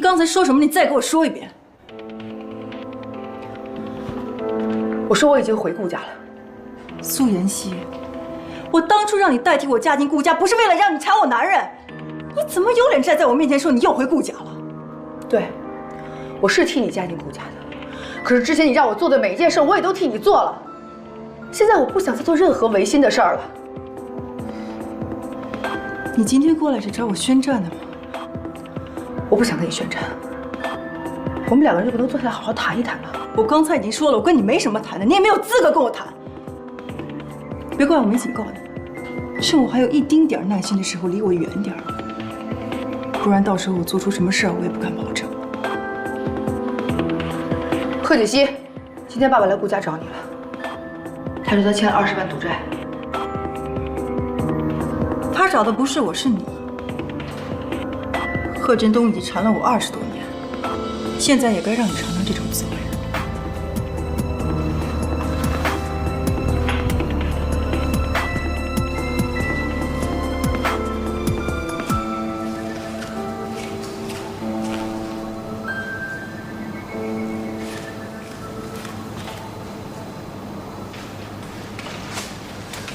刚才说什么？你再给我说一遍。我说我已经回顾家了。苏妍希，我当初让你代替我嫁进顾家，不是为了让你缠我男人，你怎么有脸站在我面前说你又回顾家了？对，我是替你嫁进顾家的，可是之前你让我做的每一件事，我也都替你做了。现在我不想再做任何违心的事儿了。你今天过来是找我宣战的吗？我不想跟你宣战，我们两个人就不能坐下来好好谈一谈吗？我刚才已经说了，我跟你没什么谈的，你也没有资格跟我谈。别怪我没警告你，趁我还有一丁点耐心的时候，离我远点，不然到时候我做出什么事儿，我也不敢保证。贺锦熙，今天爸爸来顾家找你了，他说他欠了20万赌债。他找的不是我，是你。贺振东已经缠了我20多年，现在也该让你尝尝这种滋味。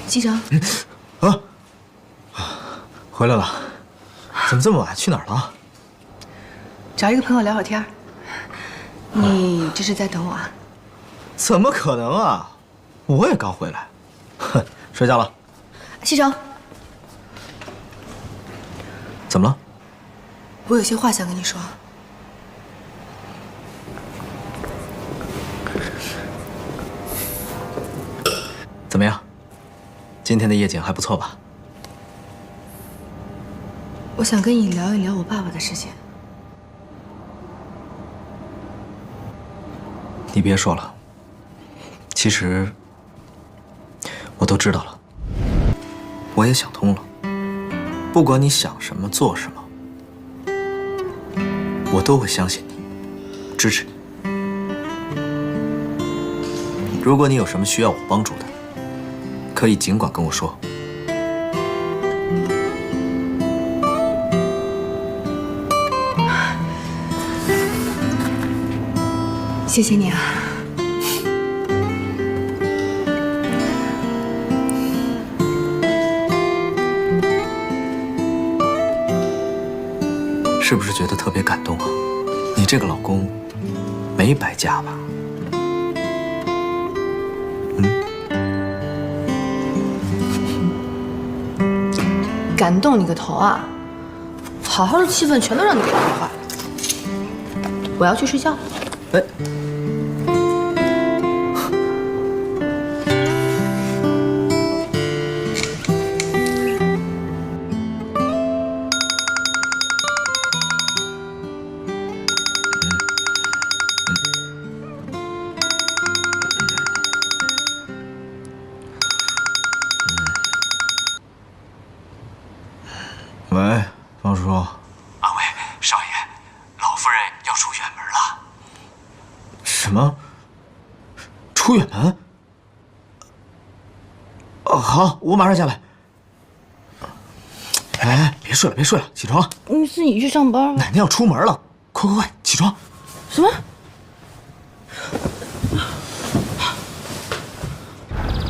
西城，回来了，怎么这么晚？去哪儿了？找一个朋友聊会天。你这是在等我啊？怎么可能啊！我也刚回来。哼，睡觉了。西城，怎么了？我有些话想跟你说。怎么样？今天的夜景还不错吧？我想跟你聊一聊我爸爸的事情。你别说了，其实我都知道了，我也想通了。不管你想什么做什么，我都会相信你，支持你。如果你有什么需要我帮助的，可以尽管跟我说。谢谢你啊。是不是觉得特别感动啊？你这个老公没白嫁吧？感动你个头啊！好好的气氛全都让你给破坏了。我要去睡觉。哎。喂，方叔。啊喂，少爷，老夫人要出远门了。什么？出远门？哦，好，我马上下来。哎，别睡了，别睡了，起床。你自己去上班吧。奶奶要出门了，快快快，起床！什么？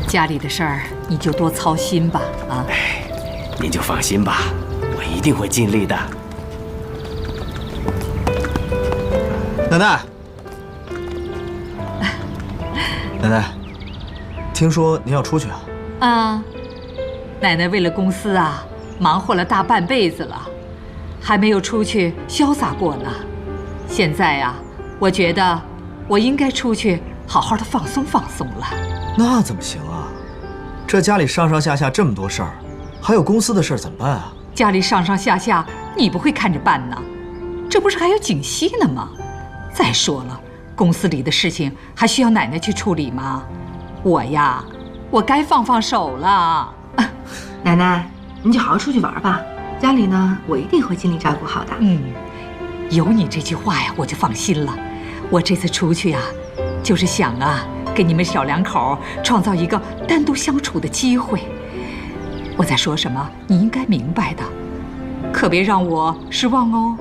家里的事儿你就多操心吧，啊！哎，您就放心吧，我一定会尽力的。奶奶，奶奶，听说您要出去啊？啊，奶奶为了公司啊，忙活了大半辈子了，还没有出去潇洒过呢。现在呀，我觉得我应该出去好好的放松放松了。那怎么行啊？这家里上上下下这么多事儿，还有公司的事儿怎么办啊？家里上上下下，你不会看着办呢？这不是还有景熙呢吗？再说了，公司里的事情还需要奶奶去处理吗？我呀，我该放放手了。奶奶，你就好好出去玩吧。家里呢，我一定会尽力照顾好的。有你这句话呀，我就放心了。我这次出去呀，就是想啊，给你们小两口创造一个单独相处的机会。我在说什么，你应该明白的，可别让我失望哦。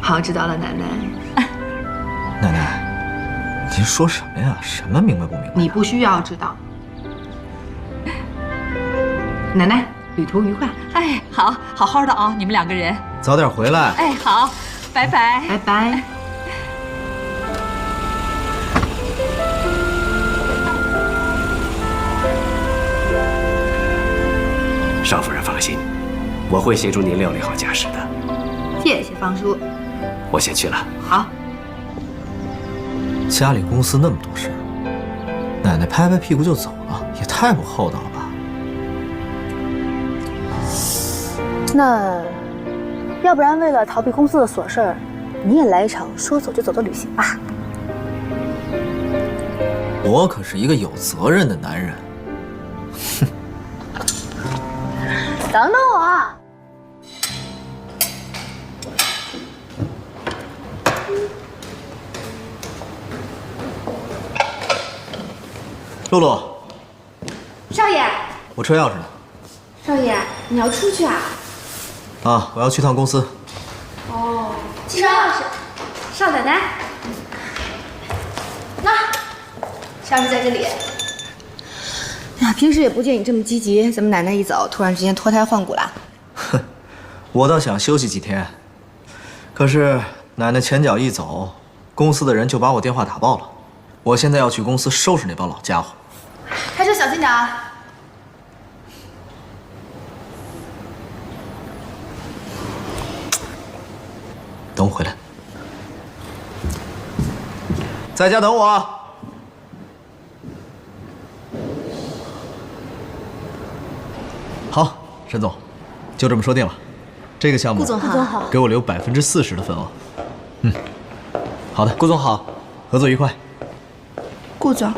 好，知道了，奶奶。奶奶，您说什么呀？什么明白不明白？你不需要知道。奶奶，旅途愉快。哎，好，好好的啊，你们2个人。早点回来。哎，好，拜拜。拜拜。少夫人放心，我会协助您料理好家事的。谢谢方叔。我先去了。好。家里公司那么多事，奶奶拍拍屁股就走了，也太不厚道了吧？那，要不然为了逃避公司的琐事儿，你也来一场说走就走的旅行吧。我可是一个有责任的男人。哼。等等我。露露，少爷，我车钥匙呢。少爷，你要出去啊？啊，我要去趟公司。哦，车钥匙，少奶奶，那钥匙在这里。呀，平时也不见你这么积极，怎么奶奶一走，突然之间脱胎换骨了？哼，我倒想休息几天，可是奶奶前脚一走，公司的人就把我电话打爆了。我现在要去公司收拾那帮老家伙。开车小心点啊！等我回来，在家等我。好，沈总，就这么说定了。这个项目，顾总好，给我留40%的份额。好的，顾总好，合作愉快。顾总，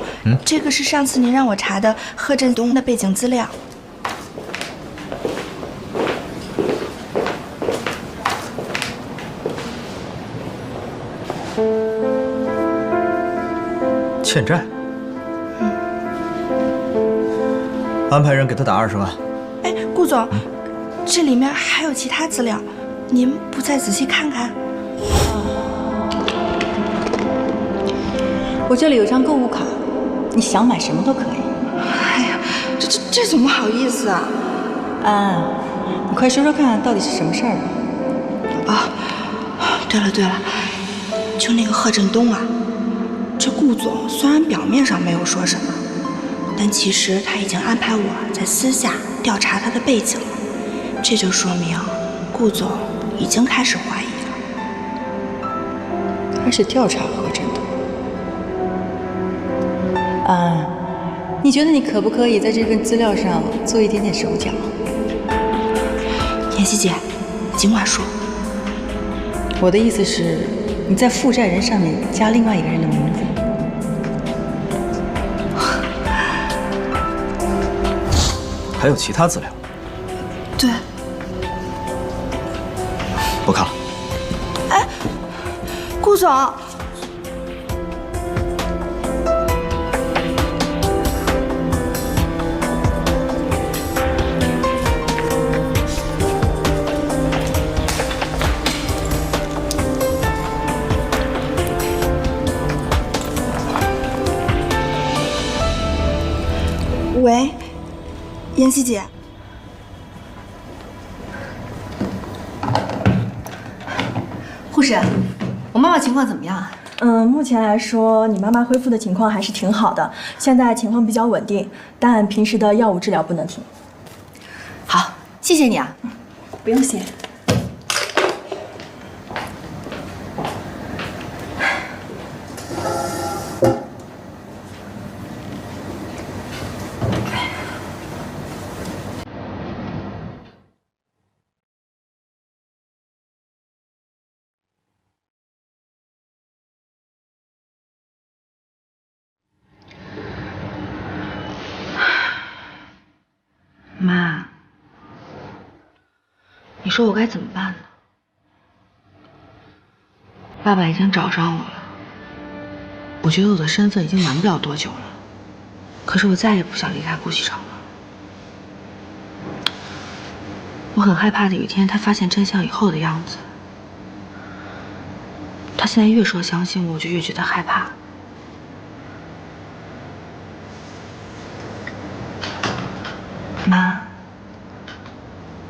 这个是上次您让我查的贺振东的背景资料。欠债。安排人给他打20万。哎，顾总，这里面还有其他资料，您不再仔细看看？我这里有张购物卡，你想买什么都可以。哎呀，这怎么好意思啊？安，你快说说看，到底是什么事儿啊？对了，就那个贺振东啊，这顾总虽然表面上没有说什么，但其实他已经安排我在私下调查他的背景了，这就说明顾总已经开始怀疑了。开始调查贺振东。安，你觉得你可不可以在这份资料上做一点点手脚？妍希姐，尽管说。我的意思是，你在负债人上面加另外一个人的名字。还有其他资料？对。不看了。哎，顾总。喂，妍希姐。护士，我妈妈情况怎么样啊？目前来说，你妈妈恢复的情况还是挺好的，现在情况比较稳定，但平时的药物治疗不能停。好，谢谢你啊。不用谢。妈，你说我该怎么办呢？爸爸已经找上我了，我觉得我的身份已经瞒不了多久了，可是我再也不想离开顾西城了。我很害怕的有一天他发现真相以后的样子。他现在越说相信我，我就越觉得害怕。妈，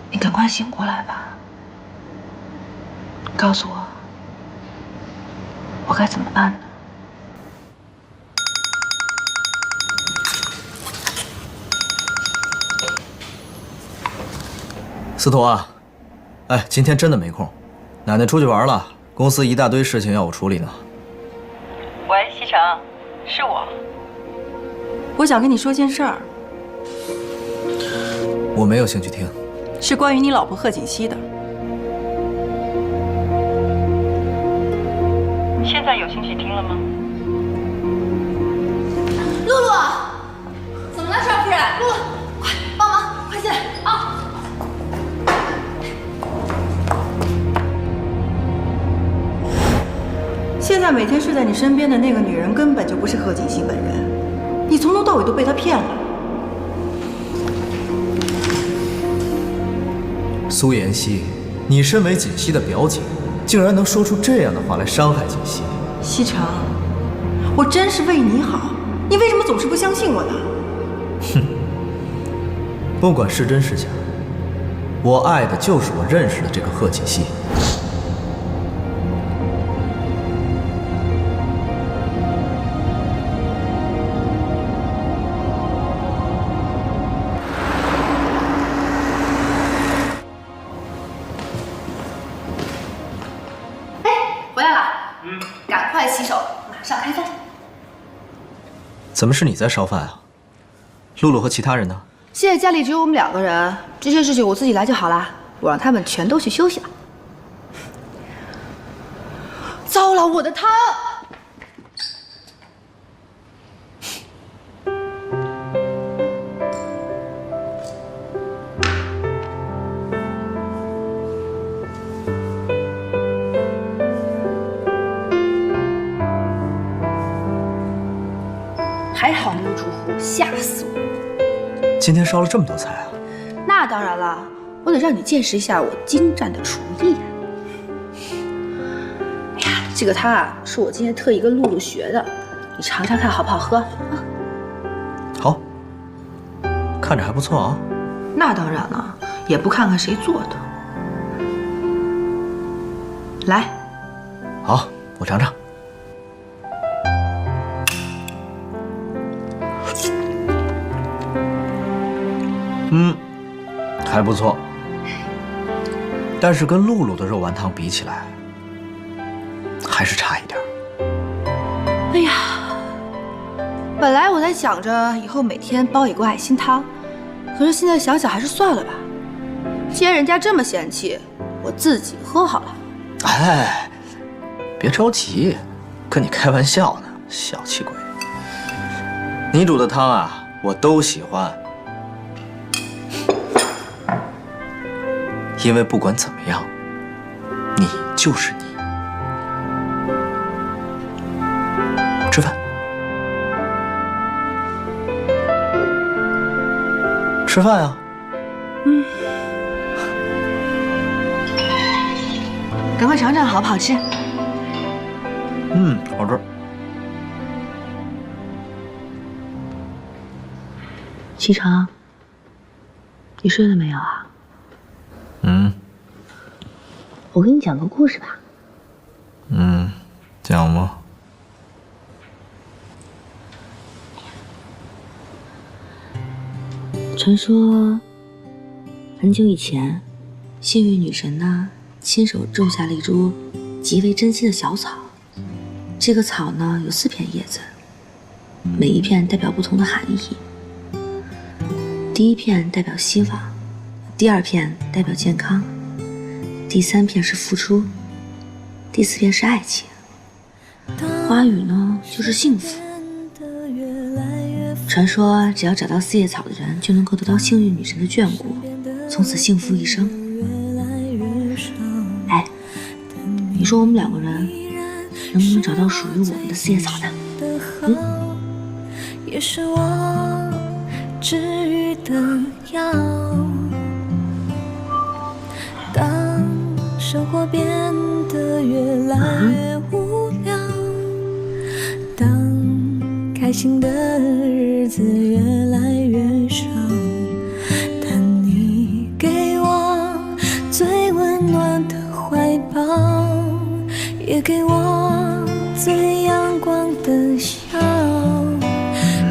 你赶快醒过来吧，告诉我，我该怎么办呢？司徒啊，哎，今天真的没空，奶奶出去玩了，公司一大堆事情要我处理呢。喂，西城，是我。我想跟你说件事儿。我没有兴趣听。是关于你老婆贺锦熙的。你现在有兴趣听了吗？露露，怎么了，少夫人？露露，快帮忙，快进来啊！现在每天睡在你身边的那个女人根本就不是贺锦熙本人，你从头到尾都被她骗了。苏妍希，你身为锦熙的表姐，竟然能说出这样的话来伤害锦熙。西城，我真是为你好，你为什么总是不相信我呢？哼，不管是真是假，我爱的就是我认识的这个贺锦熙。回来了，赶快洗手，马上开饭。怎么是你在烧饭啊？露露和其他人呢？现在家里只有我们2个人，这些事情我自己来就好了。我让他们全都去休息了。糟了，我的汤！还好没有出乎，吓死我！今天烧了这么多菜啊？那当然了，我得让你见识一下我精湛的厨艺。哎呀，这个汤啊，是我今天特意跟露露学的，你尝尝看好不好喝啊？好，看着还不错啊。那当然了，也不看看谁做的。来，好，我尝尝。还不错，但是跟露露的肉丸汤比起来，还是差一点。哎呀，本来我在想着以后每天煲一锅爱心汤，可是现在想想还是算了吧。既然人家这么嫌弃，我自己喝好了。哎，别着急，跟你开玩笑呢，小气鬼。你煮的汤啊，我都喜欢。因为不管怎么样，你就是你。吃饭，吃饭啊！赶快尝尝好不好吃？好吃。西城，你睡了没有啊？我给你讲个故事吧。讲吧。传说很久以前，幸运女神呢亲手种下了一株极为珍惜的小草。这个草呢有4片叶子，每一片代表不同的含义。第1片代表希望，第2片代表健康，第3片是付出，第4片是爱情。花语呢就是幸福。传说只要找到4叶草的人，就能够得到幸运女神的眷顾，从此幸福一生。哎，你说我们2个人能不能找到属于我们的4叶草呢？也是我治愈的药。当生活变得越来越无心的日子越来越少，但你给我最温暖的怀抱，也给我最阳光的笑。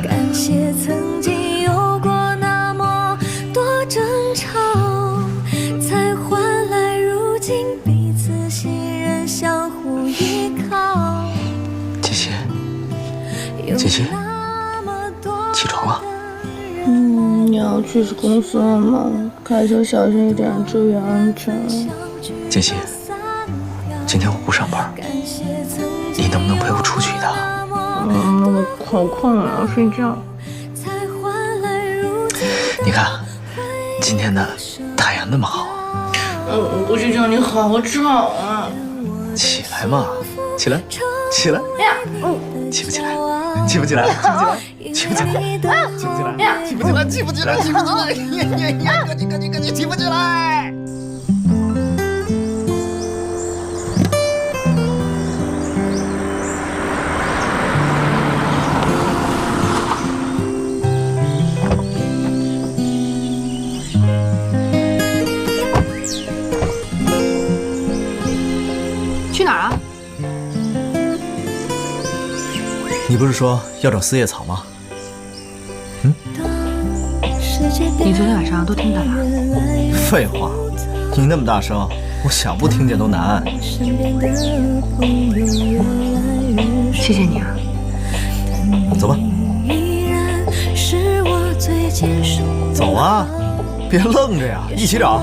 感谢曾经有过那么多争吵，才换来如今彼此信任，相互依靠。姐姐，姐姐，起床了。你要去公司了吗？开车小心一点，注意安全。姐姐，今天我不上班，你能不能陪我出去一趟？我好困啊，要睡觉。你看，今天的太阳那么好。我不睡觉，你好吵啊！起来嘛，起来，起来。起不起来？起不起来？起不起来？起不起来？起不起来？起不起来？起不起来？起不起来？起不起来！去哪儿啊？你不是说要找四叶草吗？你昨天晚上都听到了？废话，你那么大声，我想不听见都难。谢谢你啊。走吧。走啊，别愣着呀，一起找。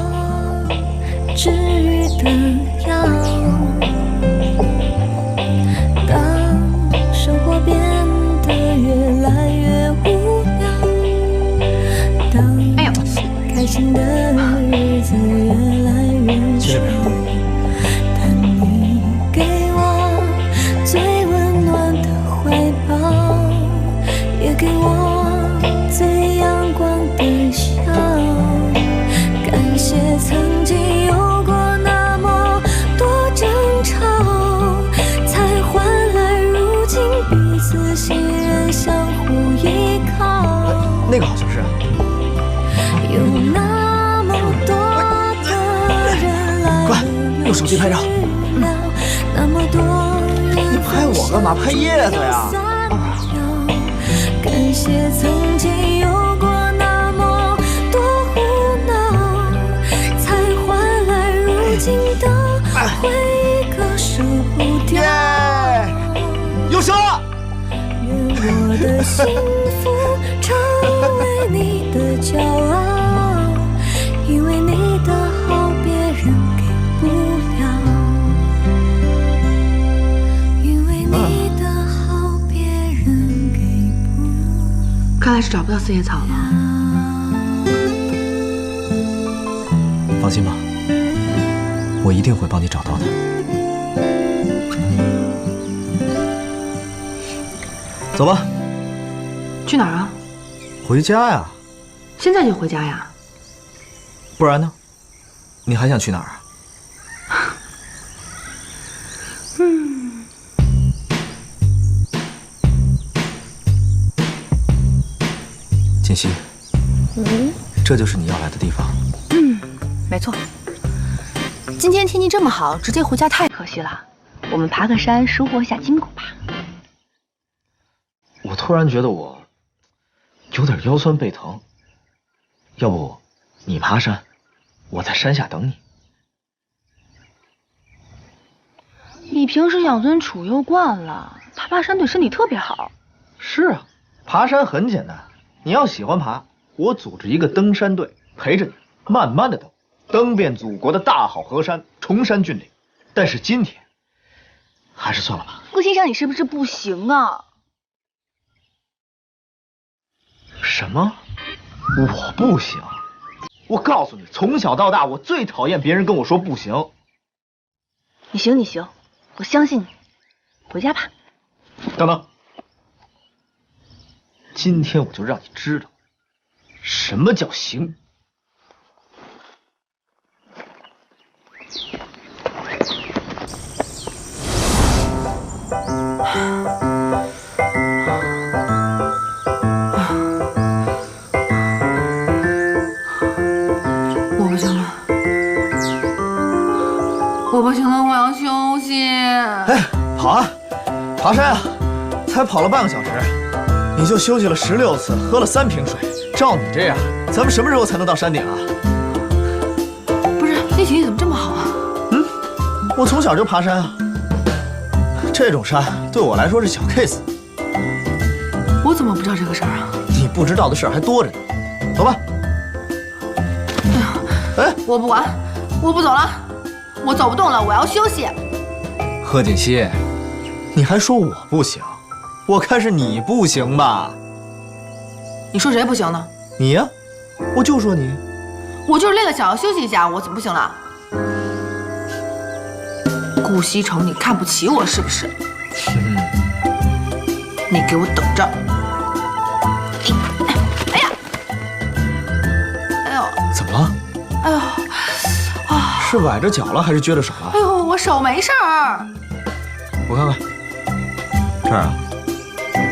治愈的药，当生活变得越来越无聊，当开心的日子越来越少，但你给我最温暖的怀抱，也给我最阳光的笑。感谢曾经有过那么多争吵，才换来如今彼此信任，相互依靠。那个好像是。有那么多的人来快用手机拍照。那么多人你拍我干嘛？拍叶子呀！感谢曾经有过那么多胡闹，才换来如今的回忆，割舍不掉。优秀了！愿我的幸福成为你的骄傲，因为你的好别人给不了，因为你的好别人给不了。看来是找不到四叶草了。放心吧，我一定会帮你找到的。走吧。去哪儿啊？回家呀。现在就回家呀？不然呢？你还想去哪儿啊？锦溪，这就是你要来的地方。没错。今天天气这么好，直接回家太可惜了。我们爬个山，收获一下筋骨吧。我突然觉得我有点腰酸背疼，要不你爬山，我在山下等你。你平时养尊处优惯了，爬山对身体特别好。是啊，爬山很简单，你要喜欢爬，我组织一个登山队陪着你，慢慢的登遍祖国的大好河山，崇山峻岭。但是今天还是算了吧。顾先生，你是不是不行啊？什么？我不行？我告诉你，从小到大我最讨厌别人跟我说不行。你行，你行，我相信你。回家吧。等等，今天我就让你知道什么叫行。我不行了，我要休息。哎，跑啊，爬山啊！才跑了半个小时，你就休息了16次，喝了3瓶水。照你这样，咱们什么时候才能到山顶啊？不是，你体力怎么这么好啊？我从小就爬山啊。这种山对我来说是小 case。我怎么不知道这个事儿啊？你不知道的事儿还多着呢。走吧。哎，我不管，我不走了，我走不动了，我要休息。贺锦熙，你还说我不行？我看是你不行吧？你说谁不行呢？你呀，我就说你。我就是累了，想要休息一下，我怎么不行了？顾西城，你看不起我是不是？你给我等着！哎呀！哎呦！怎么了？哎呦！啊！是崴着脚了还是撅着手了？哎呦，我手没事儿。我看看，这儿啊。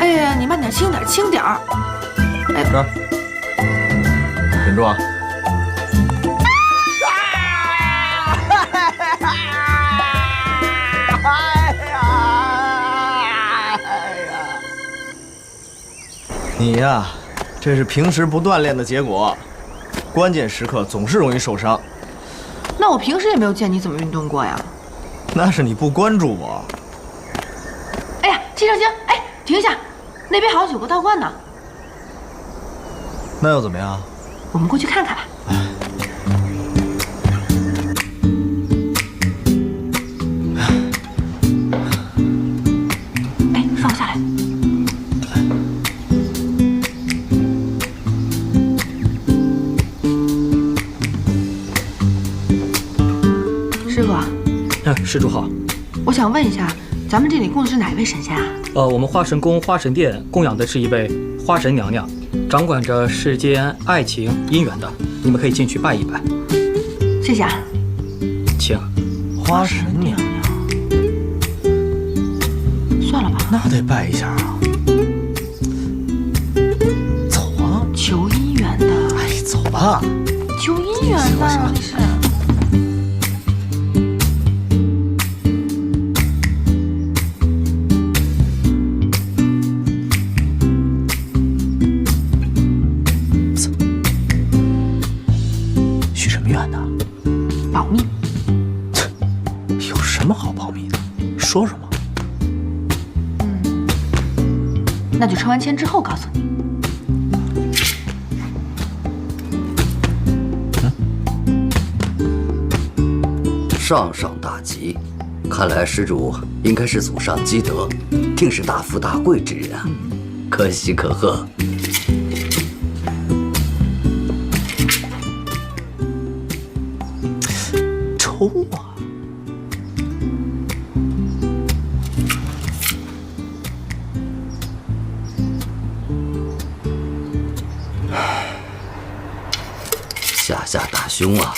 哎呀，你慢点，轻点，轻点儿。哎，这儿，忍住啊！你呀，这是平时不锻炼的结果，关键时刻总是容易受伤。那我平时也没有见你怎么运动过呀。那是你不关注我。哎呀，季少卿，哎，停一下，那边好像有个道观呢。那又怎么样？我们过去看看吧。哎，放下来。师傅啊，施主好。我想问一下，咱们这里供的是哪一位神仙啊？我们花神宫花神殿供养的是一位花神娘娘，掌管着世间爱情姻缘的，你们可以进去拜一拜。谢谢啊。请。花神娘娘，算了吧，那得拜一下啊。走啊，求姻缘的。哎，走吧。求姻缘的，你是。保密。有什么好保密的？说说嘛。那就抽完签之后告诉你。上上大吉，看来施主应该是祖上积德，定是大富大贵之人啊，可喜可贺。抽啊！下大凶啊！